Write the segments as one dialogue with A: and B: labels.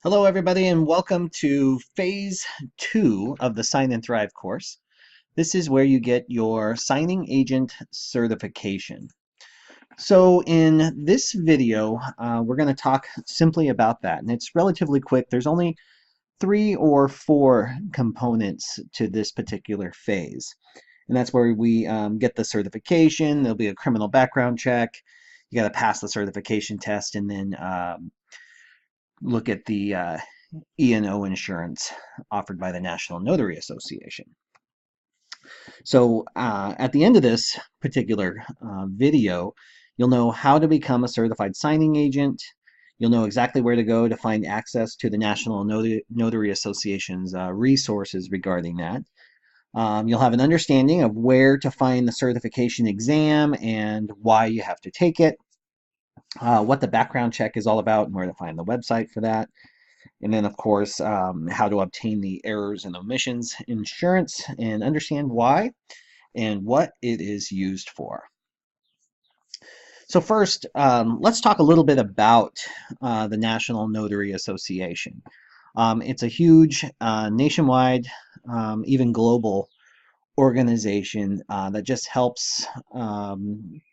A: Hello, everybody, and welcome to Phase 2 of the Sign and Thrive course. This is where you get your signing agent certification. So in this video, we're going to talk simply about that, and it's relatively quick. There's only 3 or 4 components to this particular phase, and that's where we get the certification. There'll be a criminal background check. You got to pass the certification test, and then look at the E&O insurance offered by the National Notary Association. So at the end of this particular video, you'll know how to become a certified signing agent. You'll know exactly where to go to find access to the National Notary Association's resources regarding that. You'll have an understanding of where to find the certification exam and why you have to take it, what the background check is all about and where to find the website for that. And then, of course, how to obtain the errors and omissions insurance and understand why and what it is used for. So first, let's talk a little bit about the National Notary Association. It's a huge nationwide, even global organization that just helps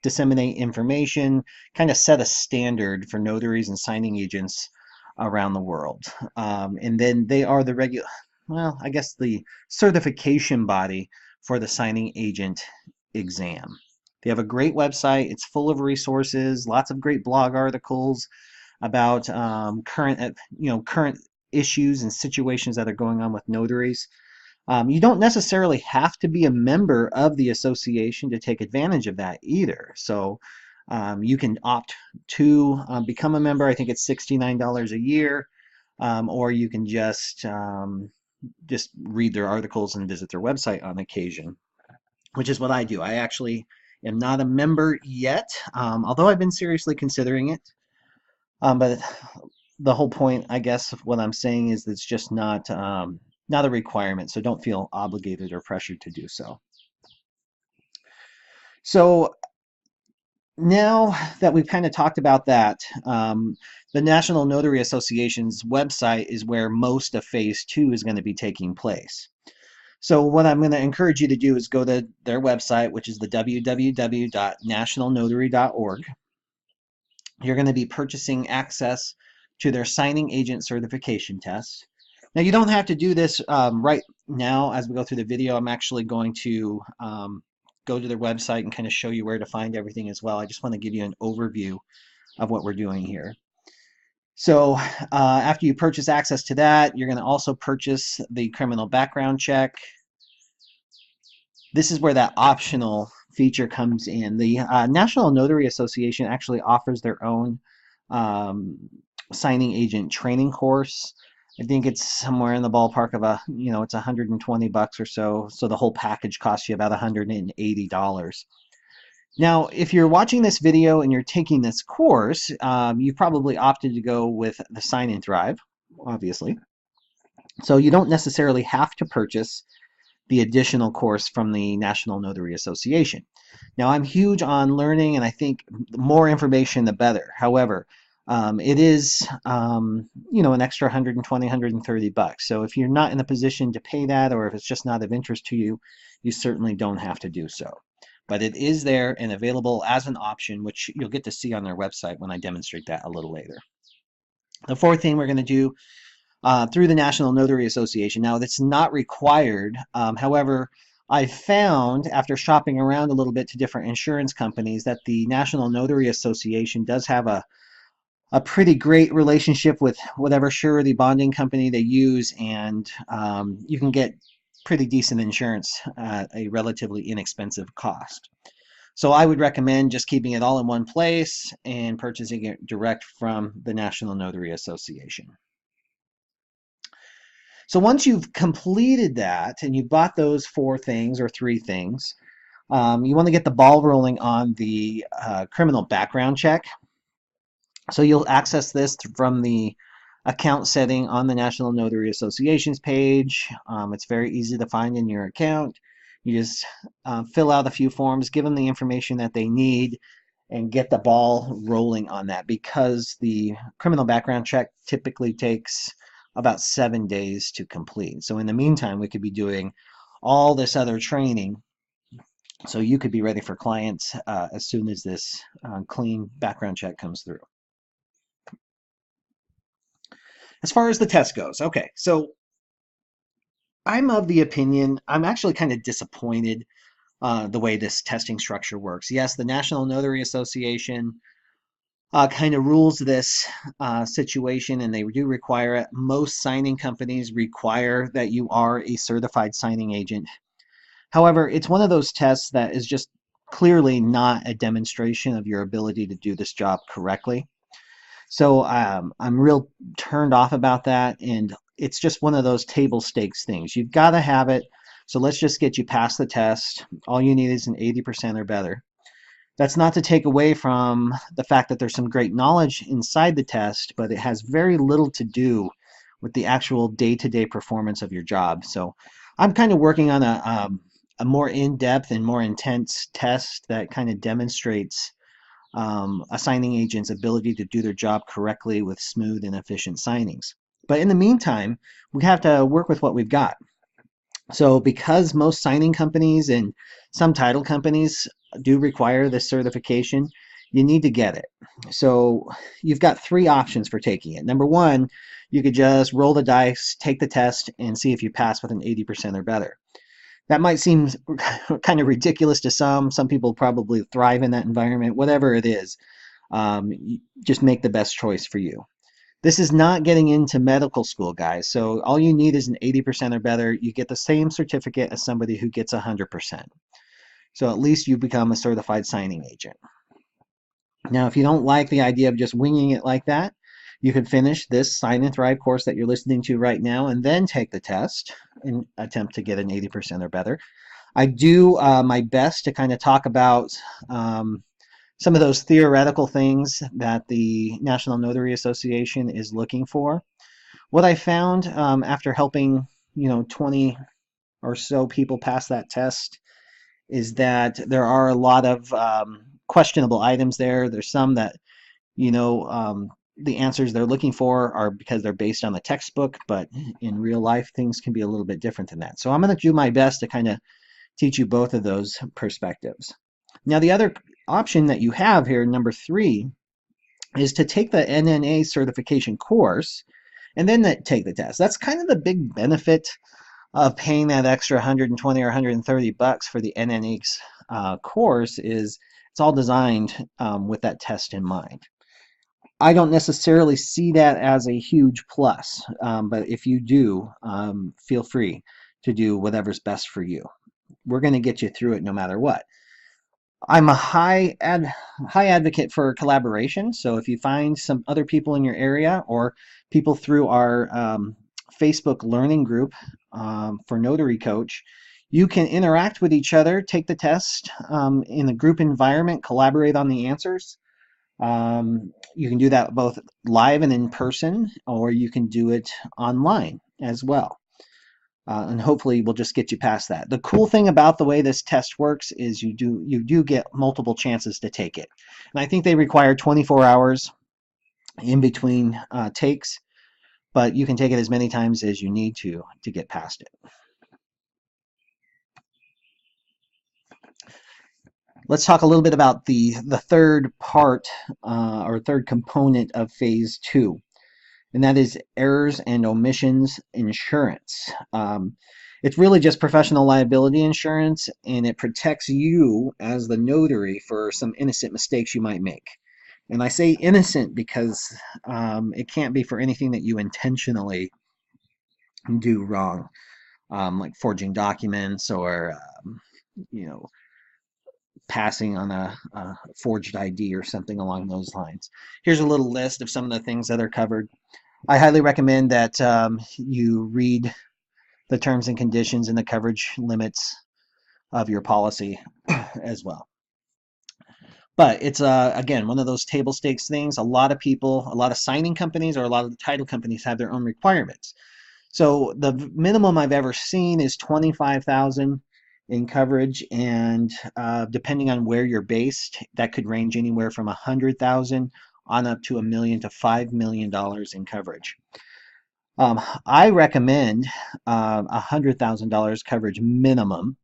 A: disseminate information, kind of set a standard for notaries and signing agents around the world. And then they are the the certification body for the signing agent exam. They have a great website. It's full of resources, lots of great blog articles about current issues and situations that are going on with notaries. You don't necessarily have to be a member of the association to take advantage of that either. So you can opt to become a member. I think it's $69 a year, or you can just read their articles and visit their website on occasion, which is what I do. I actually am not a member yet, although I've been seriously considering it. But the whole point, I guess, of what I'm saying is it's just not a requirement, so don't feel obligated or pressured to do so. So now that we've kind of talked about that, the National Notary Association's website is where most of Phase 2 is going to be taking place. So what I'm going to encourage you to do is go to their website, which is the www.nationalnotary.org. You're going to be purchasing access to their signing agent certification test. Now, you don't have to do this right now as we go through the video. I'm actually going to go to their website and kind of show you where to find everything as well. I just want to give you an overview of what we're doing here. So after you purchase access to that, you're going to also purchase the criminal background check. This is where that optional feature comes in. The National Notary Association actually offers their own signing agent training course. I think it's somewhere in the ballpark of it's $120 or so. So the whole package costs you about $180. Now, if you're watching this video and you're taking this course, you probably opted to go with the Sign and Thrive, obviously. So you don't necessarily have to purchase the additional course from the National Notary Association. Now, I'm huge on learning, and I think the more information, the better. However, it is, an extra 120, 130 bucks. So if you're not in a position to pay that, or if it's just not of interest to you, you certainly don't have to do so. But it is there and available as an option, which you'll get to see on their website when I demonstrate that a little later. The fourth thing we're going to do through the National Notary Association. Now, that's not required. However, I found after shopping around a little bit to different insurance companies that the National Notary Association does have a pretty great relationship with whatever surety bonding company they use, and you can get pretty decent insurance at a relatively inexpensive cost. So I would recommend just keeping it all in one place and purchasing it direct from the National Notary Association. So once you've completed that and you bought those 4 things or 3 things, you want to get the ball rolling on the criminal background check. So you'll access this from the account setting on the National Notary Association's page. It's very easy to find in your account. You just fill out a few forms, give them the information that they need, and get the ball rolling on that, because the criminal background check typically takes about 7 days to complete. So in the meantime, we could be doing all this other training so you could be ready for clients as soon as this clean background check comes through. As far as the test goes, okay, so I'm of the opinion, I'm actually kind of disappointed the way this testing structure works. Yes, the National Notary Association kind of rules this situation, and they do require it. Most signing companies require that you are a certified signing agent. However, it's one of those tests that is just clearly not a demonstration of your ability to do this job correctly. So I'm real turned off about that, and it's just one of those table stakes things. You've got to have it, so let's just get you past the test. All you need is an 80% or better. That's not to take away from the fact that there's some great knowledge inside the test, but it has very little to do with the actual day-to-day performance of your job. So I'm kind of working on a more in-depth and more intense test that kind of demonstrates a signing agent's ability to do their job correctly with smooth and efficient signings. But in the meantime, we have to work with what we've got. So because most signing companies and some title companies do require this certification, you need to get it. So you've got three options for taking it. Number one, you could just roll the dice, take the test, and see if you pass with an 80% or better. That might seem kind of ridiculous to some. Some people probably thrive in that environment. Whatever it is, just make the best choice for you. This is not getting into medical school, guys. So all you need is an 80% or better. You get the same certificate as somebody who gets 100%. So at least you become a certified signing agent. Now, if you don't like the idea of just winging it like that, you could finish this Sign and Thrive course that you're listening to right now and then take the test and attempt to get an 80% or better. I do my best to kind of talk about some of those theoretical things that the National Notary Association is looking for. What I found after helping 20 or so people pass that test is that there are a lot of questionable items there. There's some that the answers they're looking for are because they're based on the textbook, but in real life things can be a little bit different than that. So I'm going to do my best to kind of teach you both of those perspectives. Now, the other option that you have here, number 3, is to take the NNA certification course and then take the test. That's kind of the big benefit of paying that extra 120 or 130 bucks for the NNA course, is it's all designed with that test in mind. I don't necessarily see that as a huge plus, but if you do, feel free to do whatever's best for you. We're going to get you through it no matter what. I'm a high advocate for collaboration. So if you find some other people in your area or people through our Facebook learning group for Notary Coach, you can interact with each other, take the test in the group environment, collaborate on the answers. You can do that both live and in person, or you can do it online as well. And hopefully we'll just get you past that. The cool thing about the way this test works is you do get multiple chances to take it. And I think they require 24 hours in between takes, but you can take it as many times as you need to get past it. Let's talk a little bit about the third part or third component of phase 2. And that is errors and omissions insurance. It's really just professional liability insurance, and it protects you as the notary for some innocent mistakes you might make. And I say innocent because it can't be for anything that you intentionally do wrong, like forging documents or passing on a forged ID or something along those lines. Here's a little list of some of the things that are covered. I highly recommend that you read the terms and conditions and the coverage limits of your policy as well. But it's, again, one of those table stakes things. A lot of people, a lot of signing companies or a lot of the title companies have their own requirements. So the minimum I've ever seen is $25,000. in coverage, and depending on where you're based, that could range anywhere from 100,000 on up to $1 million to $5 million in coverage. I recommend $100,000 coverage minimum,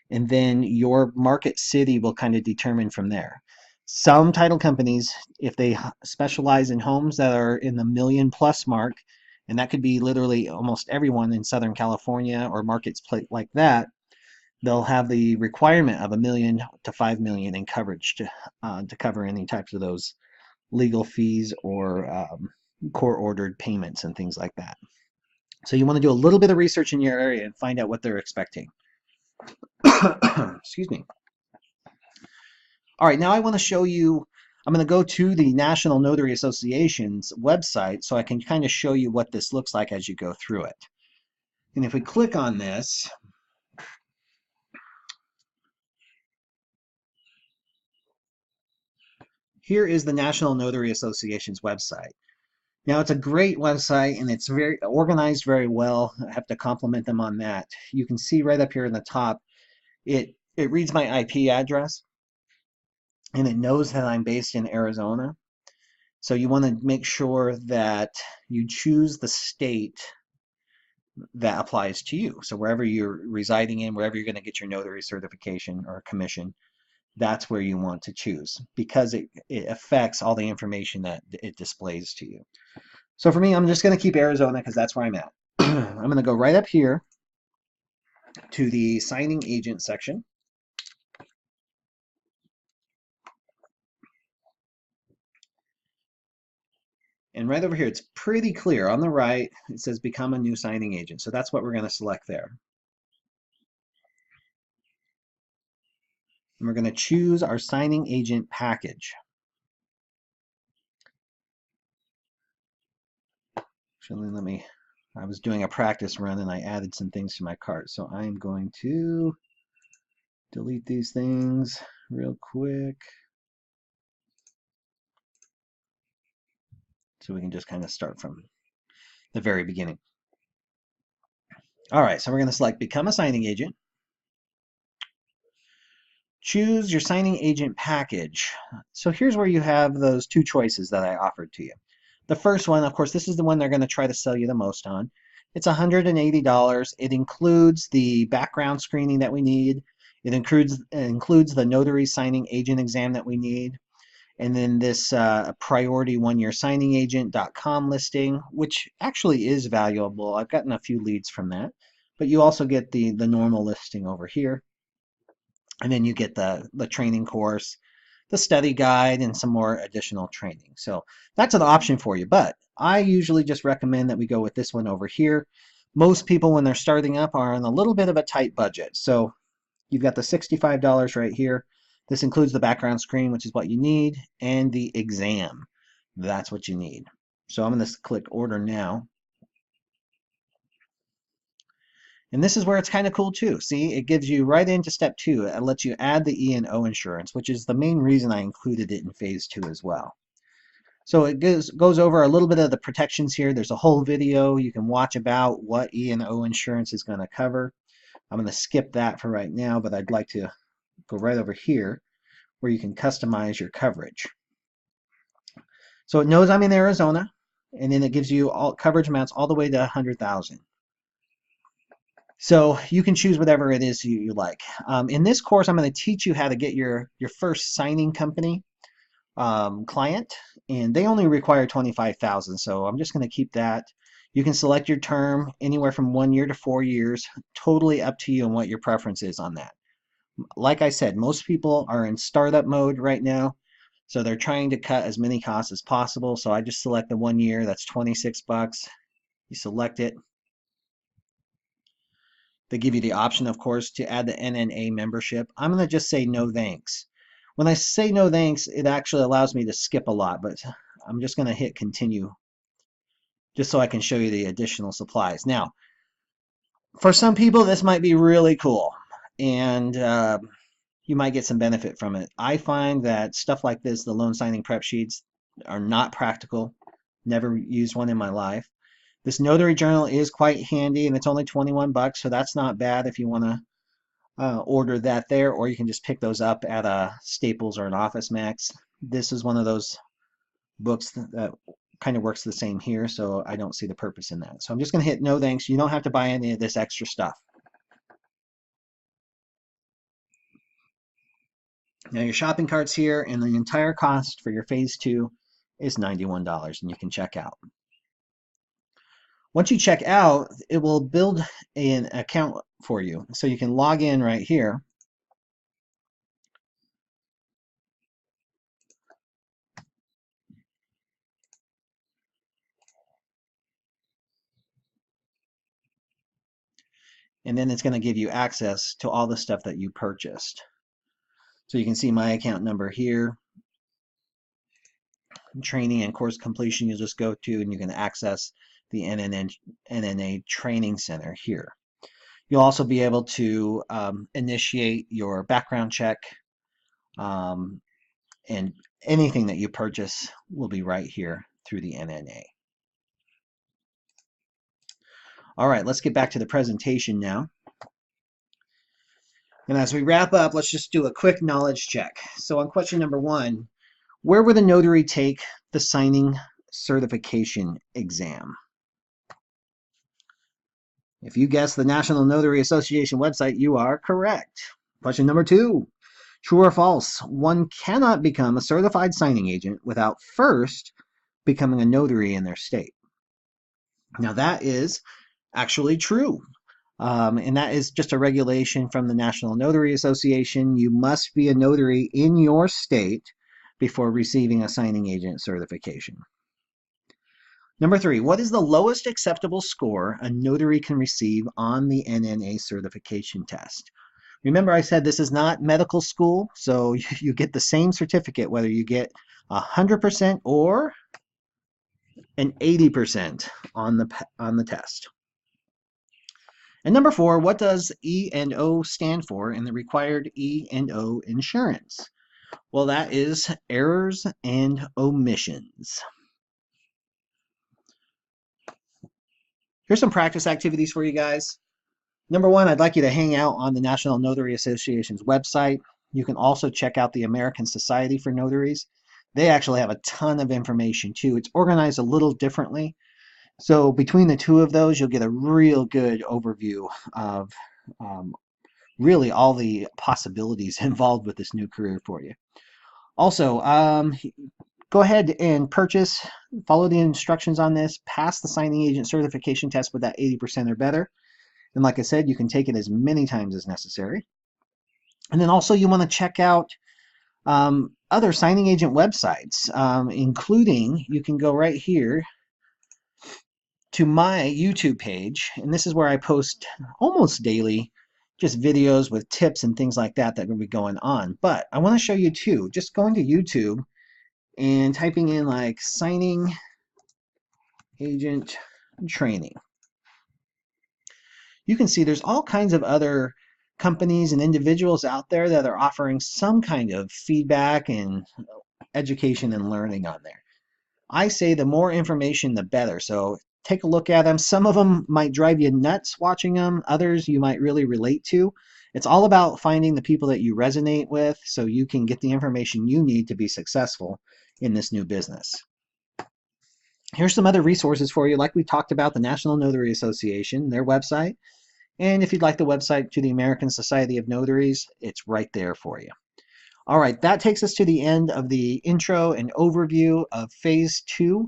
A: and then your market city will kind of determine from there. Some title companies, if they specialize in homes that are in the million plus mark, and that could be literally almost everyone in Southern California or markets like that, they'll have the requirement of $1 million to $5 million in coverage to cover any types of those legal fees or court-ordered payments and things like that. So you want to do a little bit of research in your area and find out what they're expecting. Excuse me. All right, now I want to show you, I'm going to go to the National Notary Association's website so I can kind of show you what this looks like as you go through it. And if we click on this, here is the National Notary Association's website. Now, it's a great website and it's very organized very well. I have to compliment them on that. You can see right up here in the top, it reads my IP address and it knows that I'm based in Arizona. So you want to make sure that you choose the state that applies to you. So wherever you're residing in, wherever you're going to get your notary certification or commission, that's where you want to choose because it affects all the information that it displays to you. So for me, I'm just going to keep Arizona because that's where I'm at. I'm going to go right up here to the signing agent section. And right over here, it's pretty clear. On the right, it says become a new signing agent. So that's what we're going to select there. And we're going to choose our signing agent package. Actually, I was doing a practice run and I added some things to my cart. So I'm going to delete these things real quick. So we can just kind of start from the very beginning. All right, so we're going to select Become a Signing Agent. Choose your signing agent package. So here's where you have those two choices that I offered to you. The first one, of course, this is the one they're going to try to sell you the most on. It's $180. It includes the background screening that we need. It includes the notary signing agent exam that we need. And then this priority one-year signing agent.com listing, which actually is valuable. I've gotten a few leads from that. But you also get the normal listing over here. And then you get the training course, the study guide, and some more additional training. So that's an option for you. But I usually just recommend that we go with this one over here. Most people, when they're starting up, are on a little bit of a tight budget. So you've got the $65 right here. This includes the background screen, which is what you need, and the exam. That's what you need. So I'm going to click Order Now. And this is where it's kind of cool too. See, it gives you right into step 2. It lets you add the E&O insurance, which is the main reason I included it in phase 2 as well. So it goes over a little bit of the protections here. There's a whole video you can watch about what E&O insurance is going to cover. I'm going to skip that for right now, but I'd like to go right over here where you can customize your coverage. So it knows I'm in Arizona, and then it gives you all coverage amounts all the way to 100,000. So you can choose whatever it is you like. In this course, I'm going to teach you how to get your first signing company client, and they only require 25,000. So I'm just going to keep that. You can select your term anywhere from 1 year to 4 years, totally up to you and what your preference is on that. Like I said, most people are in startup mode right now, so they're trying to cut as many costs as possible. So I just select the 1 year. That's 26 bucks. You select it. They give you the option, of course, to add the NNA membership. I'm going to just say no thanks. When I say no thanks, it actually allows me to skip a lot, but I'm just going to hit continue just so I can show you the additional supplies. Now, for some people, this might be really cool, and you might get some benefit from it. I find that stuff like this, the loan signing prep sheets, are not practical. Never used one in my life. This notary journal is quite handy, and it's only 21 bucks, so that's not bad if you want to order that there, or you can just pick those up at a Staples or an Office Max. This is one of those books that kind of works the same here, so I don't see the purpose in that. So I'm just going to hit no thanks. You don't have to buy any of this extra stuff. Now your shopping cart's here, and the entire cost for your phase 2 is $91, and you can check out. Once you check out, it will build an account for you. So you can log in right here. And then it's going to give you access to all the stuff that you purchased. So you can see my account number here. Training and course completion, you'll just go to, and you can access the NNA Training Center here. You'll also be able to initiate your background check, and anything that you purchase will be right here through the NNA. All right, let's get back to the presentation now. And as we wrap up, let's just do a quick knowledge check. So on question number 1, where would the notary take the signing certification exam? If you guessed the National Notary Association website, you are correct. Question number 2, true or false? One cannot become a certified signing agent without first becoming a notary in their state. Now that is actually true. And that is just a regulation from the National Notary Association. You must be a notary in your state before receiving a signing agent certification. Number 3, what is the lowest acceptable score a notary can receive on the NNA certification test? Remember, I said this is not medical school, so you get the same certificate whether you get 100% or an 80% on the test. And number 4, what does E&O stand for in the required E&O insurance? Well, that is errors and omissions. Here's some practice activities for you guys. Number 1, I'd like you to hang out on the National Notary Association's website. You can also check out the American Society for Notaries. They actually have a ton of information too. It's organized a little differently. So between the two of those, you'll get a real good overview of really all the possibilities involved with this new career for you. Also, go ahead and purchase, follow the instructions on this, pass the signing agent certification test with that 80% or better. And like I said, you can take it as many times as necessary. And then also you want to check out other signing agent websites, including, you can go right here to my YouTube page, and this is where I post almost daily just videos with tips and things like that will be going on. But I want to show you too, just going to YouTube and typing in like signing agent training. You can see there's all kinds of other companies and individuals out there that are offering some kind of feedback and education and learning on there. I say the more information, the better. So take a look at them. Some of them might drive you nuts watching them. Others you might really relate to. It's all about finding the people that you resonate with so you can get the information you need to be successful in this new business. Here's some other resources for you. Like we talked about, the National Notary Association, their website. And if you'd like the website to the American Society of Notaries, it's right there for you. All right, that takes us to the end of the intro and overview of Phase 2,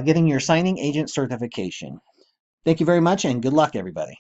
A: getting your signing agent certification. Thank you very much, and good luck, everybody.